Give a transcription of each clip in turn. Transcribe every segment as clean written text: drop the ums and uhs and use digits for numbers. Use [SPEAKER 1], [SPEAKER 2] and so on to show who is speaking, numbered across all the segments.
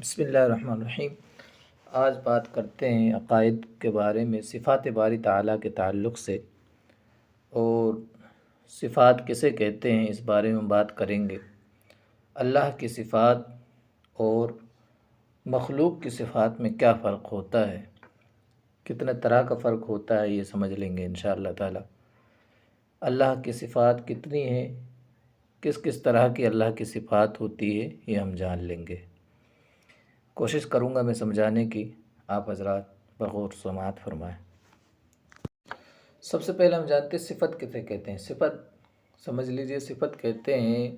[SPEAKER 1] بسم اللہ الرحمن الرحیم۔ آج بات کرتے ہیں عقائد کے بارے میں، صفات باری تعالیٰ کے تعلق سے، اور صفات کسے کہتے ہیں اس بارے میں بات کریں گے۔ اللہ کی صفات اور مخلوق کی صفات میں کیا فرق ہوتا ہے، کتنے طرح کا فرق ہوتا ہے، یہ سمجھ لیں گے انشاءاللہ تعالیٰ۔ اللہ کی صفات کتنی ہیں، کس کس طرح کی اللہ کی صفات ہوتی ہے، یہ ہم جان لیں گے۔ کوشش کروں گا میں سمجھانے کی، آپ حضرات بغور سماعت فرمائیں۔ سب سے پہلے ہم جانتے ہیں صفت کسے کہتے ہیں۔ صفت سمجھ لیجئے، صفت کہتے ہیں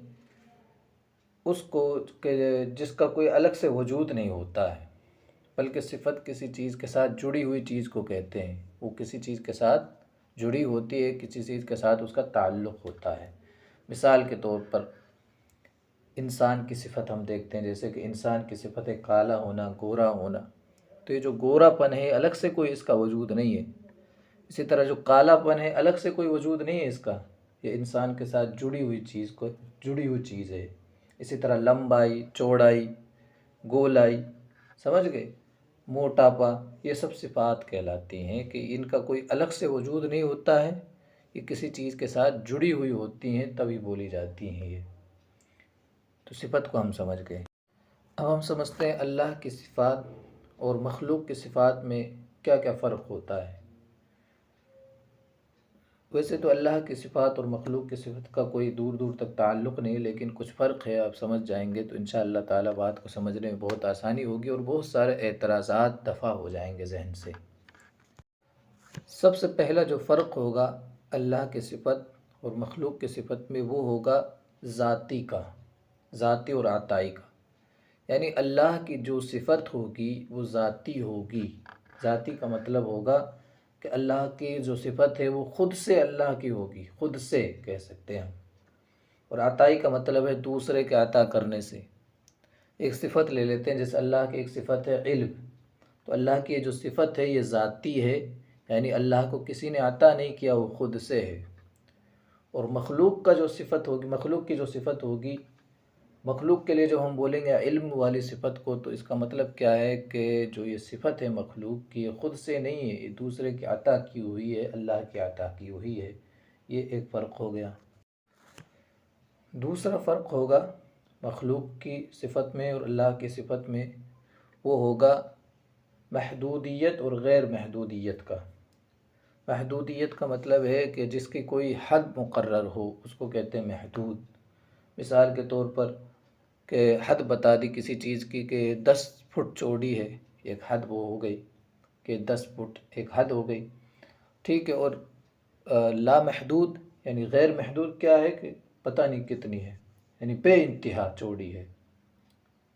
[SPEAKER 1] اس کو کہ جس کا کوئی الگ سے وجود نہیں ہوتا ہے، بلکہ صفت کسی چیز کے ساتھ جڑی ہوئی چیز کو کہتے ہیں۔ وہ کسی چیز کے ساتھ جڑی ہوتی ہے، کسی چیز کے ساتھ اس کا تعلق ہوتا ہے۔ مثال کے طور پر انسان کی صفت ہم دیکھتے ہیں، جیسے کہ انسان کی صفت ہے کالا ہونا، گورا ہونا۔ تو یہ جو گورا پن ہے الگ سے کوئی اس کا وجود نہیں ہے، اسی طرح جو کالا پن ہے الگ سے کوئی وجود نہیں ہے اس کا، یہ انسان کے ساتھ جڑی ہوئی چیز ہے۔ اسی طرح لمبائی، چوڑائی، گولائی، سمجھ گئے، موٹاپا، یہ سب صفات کہلاتی ہیں کہ ان کا کوئی الگ سے وجود نہیں ہوتا ہے، یہ کسی چیز کے ساتھ جڑی ہوئی ہوتی ہیں تبھی بولی جاتی ہیں۔ یہ تو صفت کو ہم سمجھ گئے۔ اب ہم سمجھتے ہیں اللہ کی صفات اور مخلوق کی صفات میں کیا کیا فرق ہوتا ہے۔ ویسے تو اللہ کی صفات اور مخلوق کی صفت کا کوئی دور دور تک تعلق نہیں، لیکن کچھ فرق ہے، آپ سمجھ جائیں گے تو انشاءاللہ تعالیٰ بات کو سمجھنے میں بہت آسانی ہوگی اور بہت سارے اعتراضات دفع ہو جائیں گے ذہن سے۔ سب سے پہلا جو فرق ہوگا اللہ کی صفت اور مخلوق کی صفت میں، وہ ہوگا ذاتی کا، ذاتی اور عطائی کا۔ یعنی اللہ کی جو صفت ہوگی وہ ذاتی ہوگی۔ ذاتی کا مطلب ہوگا کہ اللہ کی جو صفت ہے وہ خود سے اللہ کی ہوگی، خود سے کہہ سکتے ہیں ہم۔ اور عطائی کا مطلب ہے دوسرے کے عطا کرنے سے۔ ایک صفت لے لیتے ہیں، جیسے اللہ کی ایک صفت ہے علم، تو اللہ کی جو صفت ہے یہ ذاتی ہے، یعنی اللہ کو کسی نے عطا نہیں کیا، وہ خود سے ہے۔ اور مخلوق کا جو صفت ہوگی، مخلوق کی جو صفت ہوگی، مخلوق کے لیے جو ہم بولیں گے علم والی صفت کو، تو اس کا مطلب کیا ہے کہ جو یہ صفت ہے مخلوق کی، یہ خود سے نہیں ہے، یہ دوسرے کی عطا کی ہوئی ہے، اللہ کی عطا کی ہوئی ہے۔ یہ ایک فرق ہو گیا۔ دوسرا فرق ہوگا مخلوق کی صفت میں اور اللہ کی صفت میں، وہ ہوگا محدودیت اور غیر محدودیت کا۔ محدودیت کا مطلب ہے کہ جس کی کوئی حد مقرر ہو، اس کو کہتے ہیں محدود۔ مثال کے طور پر کہ حد بتا دی کسی چیز کی کہ 10 فٹ چوڑی ہے، ایک حد وہ ہو گئی کہ 10 فٹ ایک حد ہو گئی، ٹھیک ہے۔ اور لا محدود یعنی غیر محدود کیا ہے کہ پتہ نہیں کتنی ہے، یعنی بے انتہا چوڑی ہے،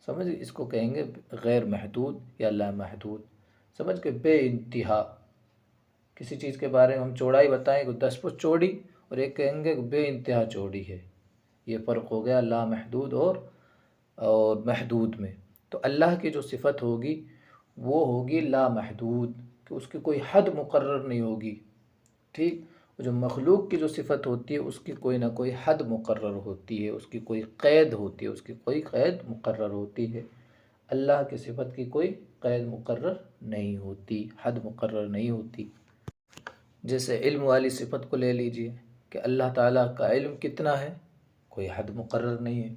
[SPEAKER 1] سمجھ، اس کو کہیں گے غیر محدود یا لا محدود۔ سمجھ کے بے انتہا کسی چیز کے بارے میں ہم چوڑائی بتائیں کہ 10 فٹ چوڑی، اور ایک کہیں گے کہ بے انتہا چوڑی ہے۔ یہ فرق ہو گیا لا محدود اور محدود میں۔ تو اللہ کی جو صفت ہوگی وہ ہوگی لا محدود، کہ اس کی کوئی حد مقرر نہیں ہوگی، ٹھیک۔ جو مخلوق کی جو صفت ہوتی ہے اس کی کوئی نہ کوئی حد مقرر ہوتی ہے، اس کی کوئی قید ہوتی ہے، اس کی کوئی قید مقرر ہوتی ہے۔ اللہ کی صفت کی کوئی قید مقرر نہیں ہوتی، حد مقرر نہیں ہوتی۔ جیسے علم والی صفت کو لے لیجئے کہ اللہ تعالیٰ کا علم کتنا ہے، کوئی حد مقرر نہیں ہے۔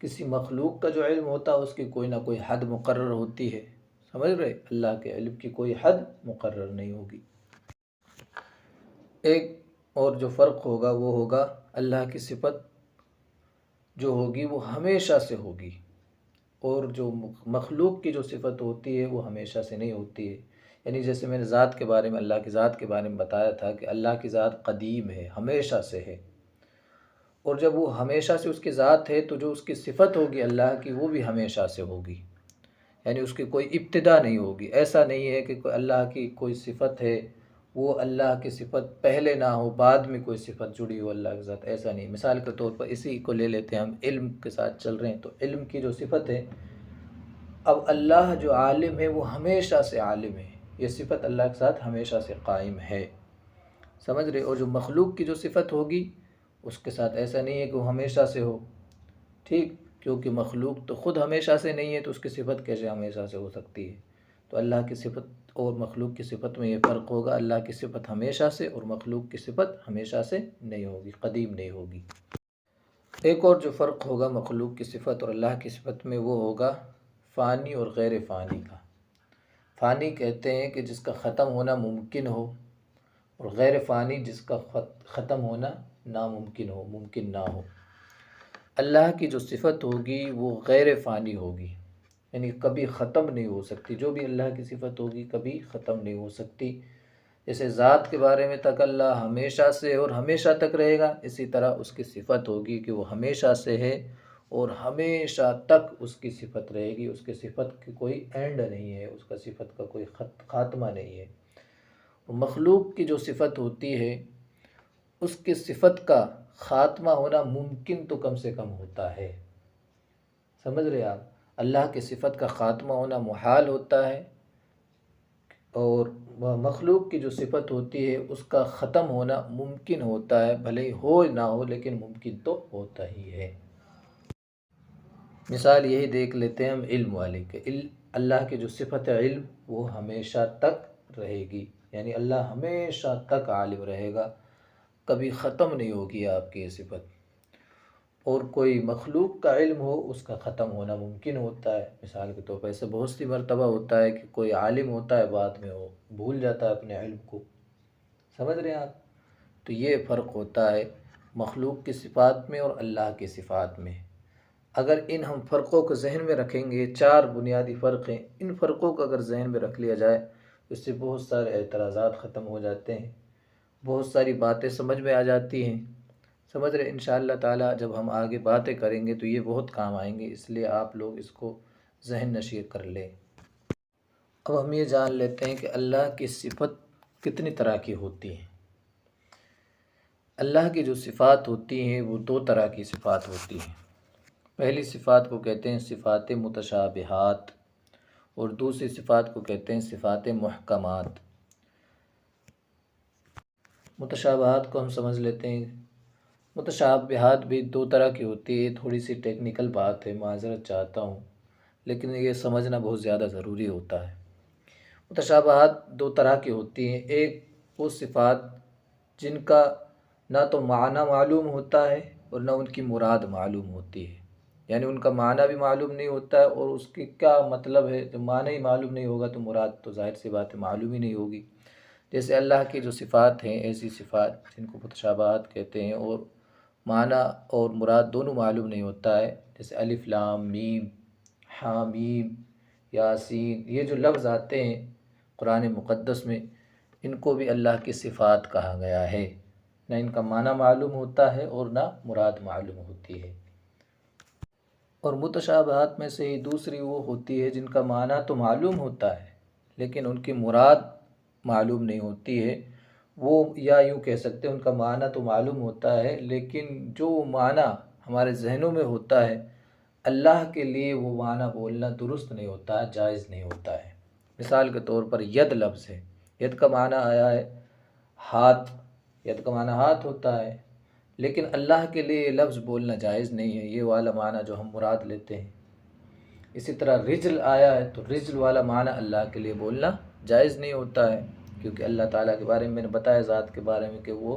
[SPEAKER 1] کسی مخلوق کا جو علم ہوتا ہے اس کی کوئی نہ کوئی حد مقرر ہوتی ہے، سمجھ رہے، اللہ کے علم کی کوئی حد مقرر نہیں ہوگی۔ ایک اور جو فرق ہوگا وہ ہوگا اللہ کی صفت جو ہوگی وہ ہمیشہ سے ہوگی، اور جو مخلوق کی جو صفت ہوتی ہے وہ ہمیشہ سے نہیں ہوتی ہے۔ یعنی جیسے میں نے ذات کے بارے میں، اللہ کی ذات کے بارے میں بتایا تھا کہ اللہ کی ذات قدیم ہے، ہمیشہ سے ہے، اور جب وہ ہمیشہ سے اس کی ذات ہے تو جو اس کی صفت ہوگی اللہ کی وہ بھی ہمیشہ سے ہوگی، یعنی اس کی کوئی ابتدا نہیں ہوگی۔ ایسا نہیں ہے کہ اللہ کی کوئی صفت ہے وہ اللہ کی صفت پہلے نہ ہو، بعد میں کوئی صفت جڑی ہو اللہ کے ساتھ، ایسا نہیں۔ مثال کے طور پر اسی کو لے لیتے ہیں ہم، علم کے ساتھ چل رہے ہیں تو علم کی جو صفت ہے، اب اللہ جو عالم ہے وہ ہمیشہ سے عالم ہے، یہ صفت اللہ کے ساتھ ہمیشہ سے قائم ہے، سمجھ رہے۔ اور جو مخلوق کی جو صفت ہوگی اس کے ساتھ ایسا نہیں ہے کہ وہ ہمیشہ سے ہو، ٹھیک۔ کیونکہ مخلوق تو خود ہمیشہ سے نہیں ہے تو اس کی صفت کیسے ہمیشہ سے ہو سکتی ہے؟ تو اللہ کی صفت اور مخلوق کی صفت میں یہ فرق ہوگا، اللہ کی صفت ہمیشہ سے اور مخلوق کی صفت ہمیشہ سے نہیں ہوگی، قدیم نہیں ہوگی۔ ایک اور جو فرق ہوگا مخلوق کی صفت اور اللہ کی صفت میں وہ ہوگا فانی اور غیر فانی کا۔ فانی کہتے ہیں کہ جس کا ختم ہونا ممکن ہو، اور غیر فانی جس کا ختم ہونا ناممکن ہو، ممکن نہ ہو۔ اللہ کی جو صفت ہوگی وہ غیر فانی ہوگی، یعنی کبھی ختم نہیں ہو سکتی۔ جو بھی اللہ کی صفت ہوگی کبھی ختم نہیں ہو سکتی۔ جیسے ذات کے بارے میں تک اللہ ہمیشہ سے اور ہمیشہ تک رہے گا، اسی طرح اس کی صفت ہوگی کہ وہ ہمیشہ سے ہے اور ہمیشہ تک اس کی صفت رہے گی۔ اس کی صفت کی کوئی اینڈ نہیں ہے، اس کا صفت کا کوئی خاتمہ نہیں ہے۔ مخلوق کی جو صفت ہوتی ہے اس کی صفت کا خاتمہ ہونا ممکن تو کم سے کم ہوتا ہے، سمجھ رہے آپ؟ اللہ کی صفت کا خاتمہ ہونا محال ہوتا ہے، اور مخلوق کی جو صفت ہوتی ہے اس کا ختم ہونا ممکن ہوتا ہے، بھلے ہی ہو نہ ہو لیکن ممکن تو ہوتا ہی ہے۔ مثال یہی دیکھ لیتے ہیں ہم علم والے کے۔ اللہ کی جو صفت ہے علم وہ ہمیشہ تک رہے گی، یعنی اللہ ہمیشہ تک عالم رہے گا، کبھی ختم نہیں ہوگی آپ کی یہ صفت۔ اور کوئی مخلوق کا علم ہو اس کا ختم ہونا ممکن ہوتا ہے۔ مثال کے طور پر ایسے بہت سی مرتبہ ہوتا ہے کہ کوئی عالم ہوتا ہے بعد میں وہ بھول جاتا ہے اپنے علم کو، سمجھ رہے ہیں آپ؟ تو یہ فرق ہوتا ہے مخلوق کی صفات میں اور اللہ کی صفات میں۔ اگر ان ہم فرقوں کو ذہن میں رکھیں گے، 4 بنیادی فرق ہیں، ان فرقوں کو اگر ذہن میں رکھ لیا جائے تو اس سے بہت سارے اعتراضات ختم ہو جاتے ہیں، بہت ساری باتیں سمجھ میں آ جاتی ہیں، سمجھ رہے؟ انشاءاللہ تعالی جب ہم آگے باتیں کریں گے تو یہ بہت کام آئیں گے، اس لیے آپ لوگ اس کو ذہن نشیر کر لیں۔ اب ہم یہ جان لیتے ہیں کہ اللہ کی صفت کتنی طرح کی ہوتی ہیں۔ اللہ کی جو صفات ہوتی ہیں وہ 2 طرح کی صفات ہوتی ہیں۔ پہلی صفات کو کہتے ہیں صفات متشابہات، اور دوسری صفات کو کہتے ہیں صفات محکمات۔ متشابہات کو ہم سمجھ لیتے ہیں۔ متشابہات بھی 2 طرح کی ہوتی ہے، تھوڑی سی ٹیکنیکل بات ہے، معذرت چاہتا ہوں، لیکن یہ سمجھنا بہت زیادہ ضروری ہوتا ہے۔ متشابہات 2 طرح کی ہوتی ہیں۔ ایک وہ صفات جن کا نہ تو معنی معلوم ہوتا ہے اور نہ ان کی مراد معلوم ہوتی ہے، یعنی ان کا معنی بھی معلوم نہیں ہوتا ہے اور اس کی کیا مطلب ہے، جب معنی ہی معلوم نہیں ہوگا تو مراد تو ظاہر سی بات ہے معلوم ہی نہیں ہوگی۔ جیسے اللہ کی جو صفات ہیں، ایسی صفات جن کو متشابہات کہتے ہیں اور معنی اور مراد دونوں معلوم نہیں ہوتا ہے، جیسے الف لام میم، حامیم، یاسین، یہ جو لفظ آتے ہیں قرآن مقدس میں، ان کو بھی اللہ کی صفات کہا گیا ہے۔ نہ ان کا معنی معلوم ہوتا ہے اور نہ مراد معلوم ہوتی ہے۔ اور متشابہات میں سے ہی دوسری وہ ہوتی ہے جن کا معنی تو معلوم ہوتا ہے لیکن ان کی مراد معلوم نہیں ہوتی ہے۔ وہ یا یوں کہہ سکتے ہیں ان کا معنی تو معلوم ہوتا ہے لیکن جو معنی ہمارے ذہنوں میں ہوتا ہے اللہ کے لیے وہ معنی بولنا درست نہیں ہوتا ہے، جائز نہیں ہوتا ہے۔ مثال کے طور پر ید لفظ ہے، ید کا معنی آیا ہے ہاتھ، ید کا معنی ہاتھ ہوتا ہے، لیکن اللہ کے لیے یہ لفظ بولنا جائز نہیں ہے، یہ والا معنی جو ہم مراد لیتے ہیں۔ اسی طرح رجل آیا ہے تو رجل والا معنی اللہ کے لیے بولنا جائز نہیں ہوتا ہے، کیونکہ اللہ تعالیٰ کے بارے میں نے بتایا ذات کے بارے میں کہ وہ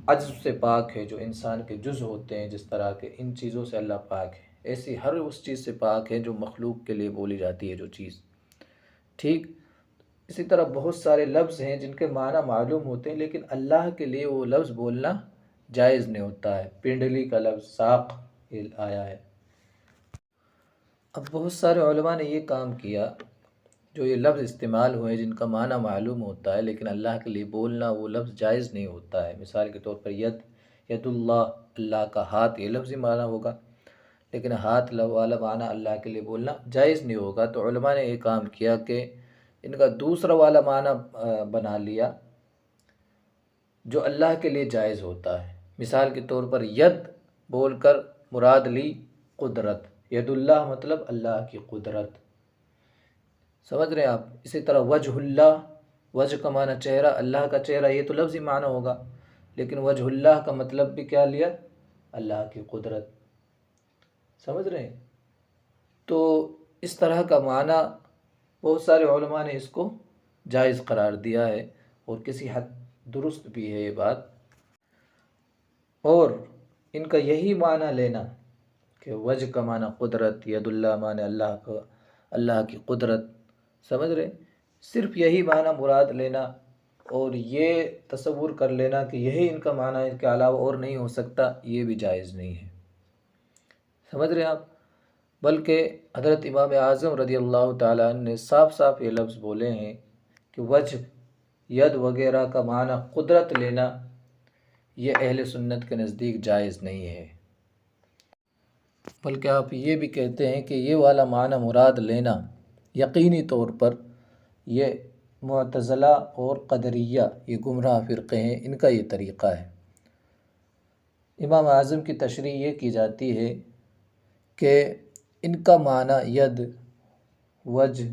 [SPEAKER 1] عجز سے پاک ہے، جو انسان کے جز ہوتے ہیں جس طرح کے، ان چیزوں سے اللہ پاک ہے، ایسی ہر اس چیز سے پاک ہے جو مخلوق کے لیے بولی جاتی ہے جو چیز، ٹھیک۔ اسی طرح بہت سارے لفظ ہیں جن کے معنی معلوم ہوتے ہیں لیکن اللہ کے لیے وہ لفظ بولنا جائز نہیں ہوتا ہے۔ پنڈلی کا لفظ ساق آیا ہے۔ اب بہت سارے علماء نے یہ کام کیا، جو یہ لفظ استعمال ہوئے جن کا معنی معلوم ہوتا ہے لیکن اللہ کے لیے بولنا وہ لفظ جائز نہیں ہوتا ہے۔ مثال کے طور پر ید، ید اللہ، اللہ کا ہاتھ، یہ لفظی معنی ہوگا لیکن ہاتھ والا معنی اللہ کے لیے بولنا جائز نہیں ہوگا۔ تو علماء نے یہ کام کیا کہ ان کا دوسرا والا معنی بنا لیا جو اللہ کے لیے جائز ہوتا ہے۔ مثال کے طور پر ید بول کر مراد لی قدرت، ید اللہ مطلب اللہ کی قدرت، سمجھ رہے ہیں آپ؟ اسی طرح وجہ اللہ، وجہ کا معنی چہرہ، اللہ کا چہرہ، یہ تو لفظی معنی ہوگا لیکن وجہ اللہ کا مطلب بھی کیا لیا؟ اللہ کی قدرت۔ سمجھ رہے ہیں؟ تو اس طرح کا معنی بہت سارے علماء نے اس کو جائز قرار دیا ہے، اور کسی حد درست بھی ہے یہ بات۔ اور ان کا یہی معنی لینا کہ وجہ کا معنی قدرت، ید اللہ معنی اللہ کی قدرت، سمجھ رہے؟ صرف یہی معنی مراد لینا اور یہ تصور کر لینا کہ یہی ان کا معنی ہے، اس کے علاوہ اور نہیں ہو سکتا، یہ بھی جائز نہیں ہے۔ سمجھ رہے ہیں آپ؟ بلکہ حضرت امام اعظم رضی اللہ تعالیٰ عنہ نے صاف صاف یہ لفظ بولے ہیں کہ وجہ، ید وغیرہ کا معنی قدرت لینا یہ اہل سنت کے نزدیک جائز نہیں ہے۔ بلکہ آپ یہ بھی کہتے ہیں کہ یہ والا معنی مراد لینا یقینی طور پر یہ معتزلہ اور قدریہ، یہ گمراہ فرقے ہیں، ان کا یہ طریقہ ہے۔ امام اعظم کی تشریح یہ کی جاتی ہے کہ ان کا معنی ید، وجہ،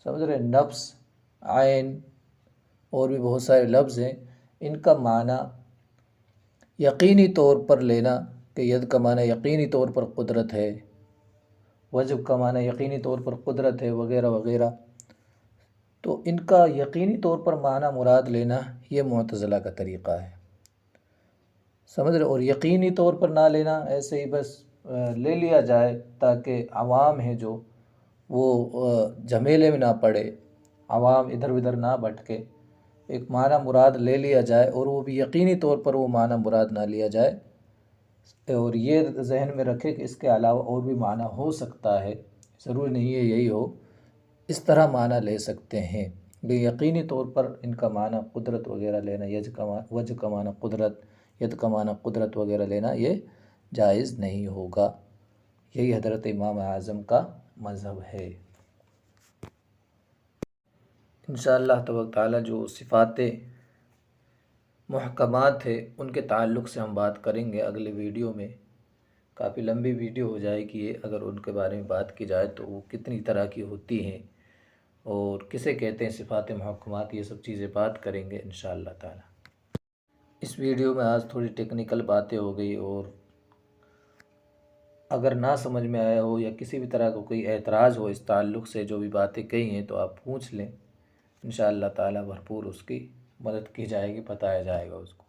[SPEAKER 1] سمجھ رہے، نفس، عین اور بھی بہت سارے لفظ ہیں، ان کا معنی یقینی طور پر لینا کہ ید کا معنی یقینی طور پر قدرت ہے، وجہ کا معنی یقینی طور پر قدرت ہے، وغیرہ وغیرہ۔ تو ان کا یقینی طور پر معنی مراد لینا یہ معتزلہ کا طریقہ ہے، سمجھ رہے؟ اور یقینی طور پر نہ لینا، ایسے ہی بس لے لیا جائے تاکہ عوام ہیں جو وہ جھمیلے میں نہ پڑے، عوام ادھر ادھر نہ بھٹکے، ایک معنی مراد لے لیا جائے اور وہ بھی یقینی طور پر وہ معنی مراد نہ لیا جائے، اور یہ ذہن میں رکھے کہ اس کے علاوہ اور بھی معنی ہو سکتا ہے، ضروری نہیں ہے یہی ہو، اس طرح معنی لے سکتے ہیں۔ لیکن یقینی طور پر ان کا معنی قدرت وغیرہ لینا، وجہ کا معنی قدرت، ید کا معنی قدرت وغیرہ لینا یہ جائز نہیں ہوگا۔ یہی حضرت امام اعظم کا مذہب ہے۔ انشاءاللہ تبارک تعالیٰ جو صفات محکمات ہے ان کے تعلق سے ہم بات کریں گے اگلے ویڈیو میں۔ کافی لمبی ویڈیو ہو جائے گی یہ، اگر ان کے بارے میں بات کی جائے تو وہ کتنی طرح کی ہوتی ہیں اور کسے کہتے ہیں صفات محکمات، یہ سب چیزیں بات کریں گے انشاءاللہ تعالیٰ۔ اس ویڈیو میں آج تھوڑی ٹیکنیکل باتیں ہو گئی، اور اگر نہ سمجھ میں آیا ہو یا کسی بھی طرح کا کوئی اعتراض ہو اس تعلق سے جو بھی باتیں کہی ہیں تو آپ پوچھ لیں، انشاءاللہ تعالیٰ بھرپور اس کی مدد کی جائے گی، بتایا جائے گا اس کو۔